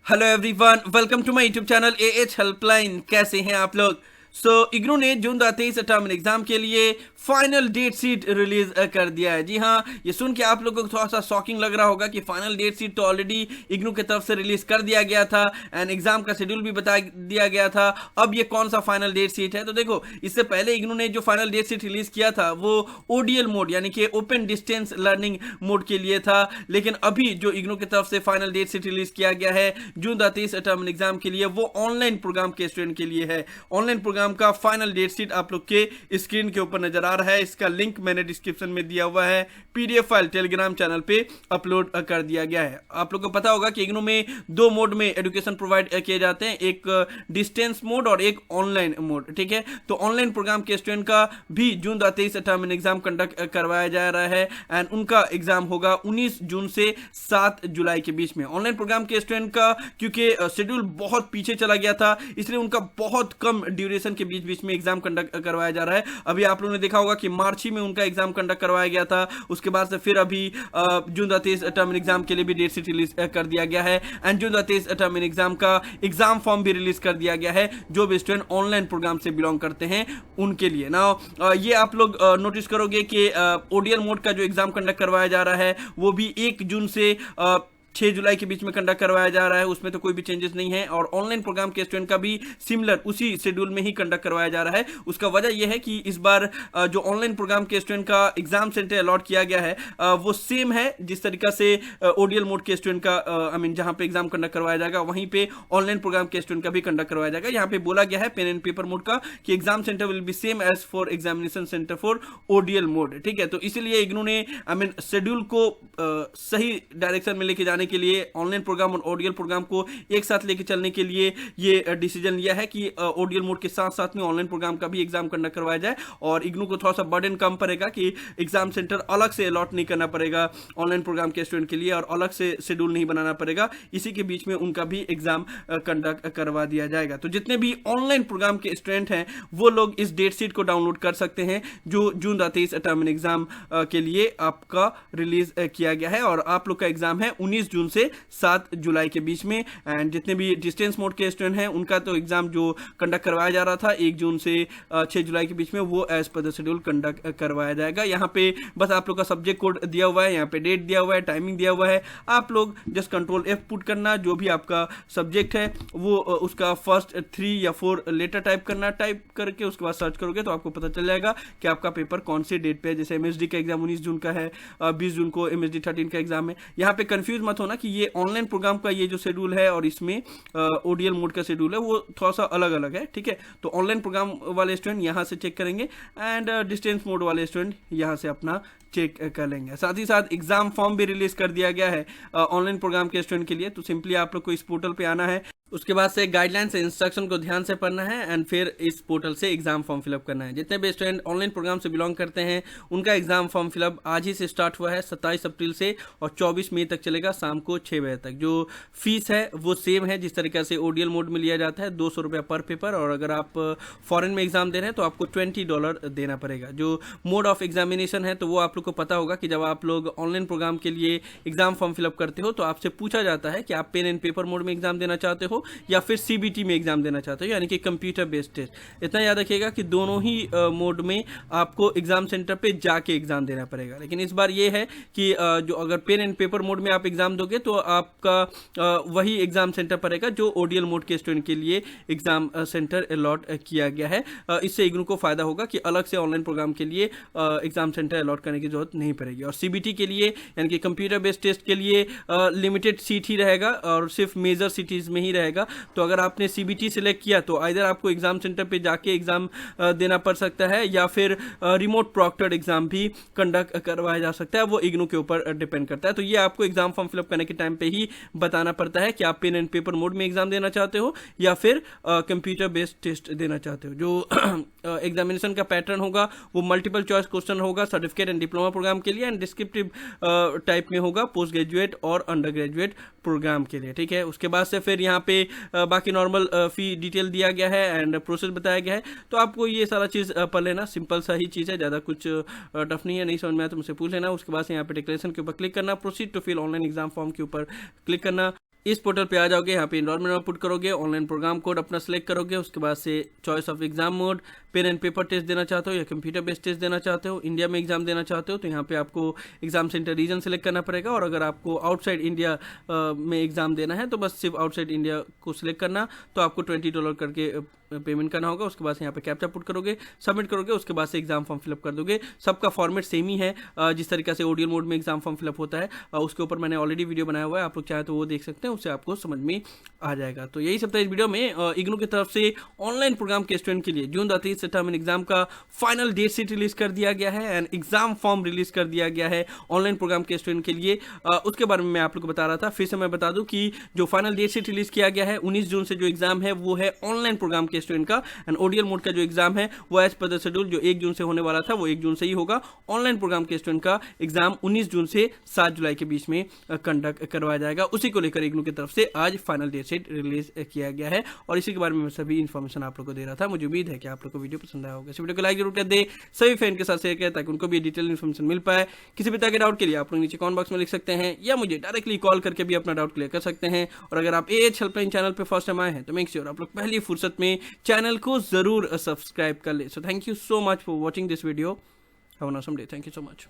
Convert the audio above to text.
Hello everyone, welcome to my YouTube channel AH helpline. कैसे हैं आप लोग? इग्नू ने जून 23 टर्म एग्जाम के लिए फाइनल डेट शीट रिलीज कर दिया है। जी हाँ, ये सुन के आप लोगों को थोड़ा सा शॉकिंग लग रहा होगा कि फाइनल डेट शीट तो ऑलरेडी इग्नू की तरफ से रिलीज कर दिया गया था एंड एग्जाम का शेड्यूल भी बता दिया गया था। अब ये कौन सा फाइनल डेट शीट है? तो देखो, इससे पहले इग्नू ने जो फाइनल डेट शीट रिलीज किया था वो ओडीएल मोड यानी कि ओपन डिस्टेंस लर्निंग मोड के लिए था, लेकिन अभी जो इग्नू की तरफ से फाइनल डेट शीट रिलीज किया गया है जून 30 टर्म एग्जाम के लिए, वो ऑनलाइन प्रोग्राम के स्टूडेंट के लिए है। ऑनलाइन प्रोग्राम का फाइनल डेट शीट आप लोग के स्क्रीन के ऊपर नजर आ रहा है। इसका लिंक मैंने डिस्क्रिप्शन में दिया हुआ है। पीडीएफ फाइल टेलीग्राम चैनल पे अपलोड कर दिया गया है। आप लोग को पता होगा कि इग्नू में दो मोड में एजुकेशन प्रोवाइड किए जाते हैं, एक डिस्टेंस मोड और एक ऑनलाइन मोड। ठीक है, तो ऑनलाइन प्रोग्राम के स्टूडेंट का भी जून 23 टर्म एग्जाम कंडक्ट करवाया जा रहा है एंड उनका एग्जाम होगा 19 जून से 7 जुलाई के बीच में। ऑनलाइन प्रोग्राम के स्टूडेंट का क्योंकि शेड्यूल बहुत पीछे चला गया था, इसलिए उनका बहुत कम ड्यूरेशन के बीच बीच में एग्जाम कंडक्ट करवाया जा रहा है। अभी आप लोगों ने देखा होगा कि मार्च ही में उनका एग्जाम कंडक्ट करवाया गया था। उसके बाद से फिर अभी जून 30 टर्म एग्जाम के लिए भी डेट शीट रिलीज कर दिया गया है एंड जून 30 टर्म एग्जाम का एग्जाम फॉर्म भी रिलीज कर दिया गया है जो भी स्टूडेंट ऑनलाइन प्रोग्राम से बिलोंग करते हैं उनके लिए ना। ये आप लोग नोटिस करोगे कि ओडीएल मोड का जो एग्जाम कंडक्ट करवाया जा रहा है वो भी 1 जून से 6 जुलाई के बीच में कंडक्ट करवाया जा रहा है। उसमें तो कोई भी चेंजेस नहीं है और ऑनलाइन प्रोग्राम के स्टूडेंट का भी सिमिलर उसी शेड्यूल में ही कंडक्ट करवाया जा रहा है। उसका वजह यह है कि इस बार जो ऑनलाइन प्रोग्राम के स्टूडेंट का एग्जाम सेंटर अलॉट किया गया है वो सेम है जिस तरीका से ओडीएल मोड के स्टूडेंट का जहां पे एग्जाम कंडक्ट करवाया जाएगा वहीं पे ऑनलाइन प्रोग्राम के स्टूडेंट का भी कंडक्ट करवाया जाएगा। यहाँ पे बोला गया है पेन एंड पेपर मोड का कि exam centre will be same as for examination centre for ODL mode. ठीक है, तो इसीलिए इग्नू ने शेड्यूल को सही डायरेक्शन में लेके जाने के लिए ऑनलाइन प्रोग्राम और ओडीएल प्रोग्राम को एक साथ लेके चलने के लिए ये डिसीजन लिया है कि ओडीएल मोड के साथ साथ में ऑनलाइन प्रोग्राम का भी एग्जाम कंडक्ट करवाया जाए और इग्नू को थोड़ा सा बर्डन कम पड़ेगा कि एग्जाम सेंटर अलग से अलॉट नहीं करना पड़ेगा ऑनलाइन प्रोग्राम के स्टूडेंट के लिए और अलग से शेड्यूल नहीं बनाना पड़ेगा। इसी के बीच में उनका भी एग्जाम कंडक्ट करवा दिया जाएगा। तो जितने भी ऑनलाइन प्रोग्राम के स्टूडेंट हैं वो लोग इस डेट शीट को डाउनलोड कर सकते हैं जो जून 23 टर्म एग्जाम के लिए आपका रिलीज किया गया है और आप लोग का एग्जाम है 19 जून से 7 जुलाई के बीच में। एंड जितने भी डिस्टेंस मोड के स्टूडेंट हैं उनका तो एग्जाम जो कंडक्ट करवाया जा रहा था 1 जून से 6 जुलाई के बीच में वो as per the schedule conduct करवाया जाएगा। यहाँ पे बस आप लोग का सब्जेक्ट कोड दिया हुआ है, यहाँ पे डेट दिया हुआ है, टाइमिंग दिया हुआ है। आप लोग जस्ट कंट्रोल F पुट करना, जो भी आपका सब्जेक्ट है वो उसका फर्स्ट 3 या 4 लेटर टाइप करना, टाइप करके उसके बाद सर्च करोगे तो आपको पता चल जाएगा कि आपका पेपर कौन से डेट पे है। जैसे एमएसडी का एग्जाम 19 जून का है, 20 जून को एमएसडी 13 का एग्जाम है। यहाँ पे कंफ्यूज मत होना कि ये ऑनलाइन प्रोग्राम का ये जो शेड्यूल है और इसमें ओडीएल मोड का शेड्यूल है वो थोड़ा सा अलग अलग है। ठीक है, तो ऑनलाइन प्रोग्राम वाले स्टूडेंट यहाँ से चेक करेंगे एंड डिस्टेंस मोड वाले स्टूडेंट यहाँ से अपना चेक कर लेंगे। साथ ही साथ एग्जाम फॉर्म भी रिलीज कर दिया गया है ऑनलाइन प्रोग्राम के स्टूडेंट के लिए। तो सिंपली आप लोग को इस पोर्टल पे आना है, उसके बाद से गाइडलाइंस इंस्ट्रक्शन को ध्यान से पढ़ना है एंड फिर इस पोर्टल से एग्जाम फॉर्म फिलअप करना है। जितने भी स्टूडेंट ऑनलाइन प्रोग्राम से बिलोंग करते हैं उनका एग्जाम फॉर्म फिलअप आज ही से स्टार्ट हुआ है 27 अप्रैल से और 24 मई तक चलेगा शाम को 6 बजे तक। जो फीस है वो सेम है जिस तरीके से ओडीएल मोड में लिया जाता है, 200 रुपया पर पेपर। और अगर आप फॉरेन में एग्जाम दे रहे हैं तो आपको $20 देना पड़ेगा। जो मोड ऑफ एग्जामिनेशन है तो वो आप लोग को पता होगा कि जब आप लोग ऑनलाइन प्रोग्राम के लिए एग्जाम फॉर्म फिलअप करते हो तो आपसे पूछा जाता है कि आप पेन एंड पेपर मोड में एग्जाम देना चाहते हो या फिर सीबीटी में एग्जाम देना चाहते हो, यानी कि कंप्यूटर बेस्ड टेस्ट। इतना याद रखिएगा कि दोनों ही मोड में आपको एग्जाम सेंटर पे जाके एग्जाम देना पड़ेगा। लेकिन इस बार ये है कि जो अगर पेन एंड पेपर मोड में आप एग्जाम दोगे तो आपका वही एग्जाम सेंटर पड़ेगा जो ओडीएल मोड के स्टूडेंट के लिए एग्जाम सेंटर अलॉट किया गया है। इससे इग्नू को फायदा होगा कि अलग से ऑनलाइन प्रोग्राम के लिए एग्जाम सेंटर अलॉट करने की जरूरत नहीं पड़ेगी। और सीबीटी के लिए यानी कि कंप्यूटर बेस्ड टेस्ट के लिए लिमिटेड सीट ही रहेगा और सिर्फ मेजर सिटीज में ही रहेगा। तो अगर आपने सीबीटी सिलेक्ट किया तो आइदर आपको एग्जाम सेंटर पे जाके एग्जाम देना पड़ सकता है या फिर रिमोट प्रॉक्टर्ड एग्जाम भी कंडक्ट करवाया जा सकता है। वो इग्नू के ऊपर डिपेंड करता है। तो ये आपको एग्जाम फॉर्म फिलअप करने के टाइम पे ही बताना पड़ता है कि आप पेन एंड पेपर मोड में एग्जाम देना चाहते हो या फिर कंप्यूटर बेस्ड टेस्ट देना चाहते हो। जो एग्जामिनेशन का पैटर्न होगा वो मल्टीपल चॉइस क्वेश्चन होगा सर्टिफिकेट एंड डिप्लोमा प्रोग्राम के लिए एंड डिस्क्रिप्टिव टाइप में होगा पोस्ट ग्रेजुएट और अंडर ग्रेजुएट प्रोग्राम के लिए। ठीक है, उसके बाद से फिर यहाँ पे बाकी नॉर्मल फी डिटेल दिया गया है एंड प्रोसेस बताया गया है। तो आपको ये सारा चीज़ पढ़ लेना, सिंपल सा ही चीज़ है, ज़्यादा कुछ टफ नहीं है। नहीं समझ में आया तो मुझसे पूछ लेना। उसके बाद से यहाँ पे डिक्लेरेशन के ऊपर क्लिक करना, proceed to fill online exam form के ऊपर क्लिक करना। इस पोर्टल पे आ जाओगे, यहाँ पे एनरोलमेंट नंबर पुट करोगे, ऑनलाइन प्रोग्राम कोड अपना सेलेक्ट करोगे, उसके बाद से choice of exam mode, pen and paper test देना चाहते हो या कंप्यूटर बेस्ड टेस्ट देना चाहते हो, इंडिया में एग्जाम देना चाहते हो तो यहाँ पे आपको एग्जाम सेंटर रीजन सेलेक्ट करना पड़ेगा, और अगर आपको आउटसाइड इंडिया में एग्जाम देना है तो बस सिर्फ आउटसाइड इंडिया को सिलेक्ट करना, तो आपको $20 करके पेमेंट करना होगा। उसके बाद यहाँ पे कैप्चा पुट करोगे, सबमिट करोगे, उसके बाद से एग्जाम फॉर्म फिलअप कर दोगे। सबका फॉर्मेट सेम ही है, जिस तरीके से ओडीएल मोड में एग्जाम फॉर्म फिलअप होता है उसके ऊपर मैंने ऑलरेडी वीडियो बनाया हुआ है, आप लोग चाहे तो वो देख सकते हैं, उससे आपको समझ में आ जाएगा। तो यही सब था इस वीडियो में। इग्नू की तरफ से ऑनलाइन प्रोग्राम के स्टूडेंट के लिए जून 30 टर्म एग्जाम का फाइनल डेट शीट रिलीज कर दिया गया है एंड एग्जाम फॉर्म रिलीज कर दिया गया है ऑनलाइन प्रोग्राम के स्टूडेंट के लिए। उसके बारे में मैं आप लोग को बता रहा था, फिर से मैं बता दूं कि जो फाइनल डेट शीट रिलीज किया गया है 19 जून से जो एग्जाम है वो है ऑनलाइन प्रोग्राम के स्टूडेंट का, एंड ओडीएल मोड का जो एग्जाम है वो एज पर द शेड्यूल जो 1 जून से होने वाला था वो 1 जून से ही होगा। ऑनलाइन प्रोग्राम के स्टूडेंट का एग्जाम 19 जून से 7 जुलाई के बीच में कंडक्ट करवाया जाएगा। उसी को लेकर इग्नू की तरफ से आज फाइनल डेट शीट रिलीज किया गया है और इसी के बारे में मैं सभी इन्फॉर्मेशन आप लोग को दे रहा था। मुझे उम्मीद है कि आप लोग को वीडियो पसंद आया होगा। इस वीडियो को लाइक जरूर कर दे, सभी फ्रेंड के साथ शेयर करें ताकि उनको भी डिटेल इन्फॉर्मेशन मिल पाए। किसी भी तरह के डाउट के लिए आप लोग नीचे कमेंट बॉक्स में लिख सकते हैं या मुझे डायरेक्टली कॉल करके भी अपना डाउट क्लियर कर सकते हैं। और अगर आप एएच हेल्पलाइन चैनल पर फर्स्ट टाइम आए हैं तो मेक श्योर आप लोग पहली फुर्सत में चैनल को जरूर सब्सक्राइब कर ले। So thank you so much for watching this video. Have a awesome day. Thank you so much.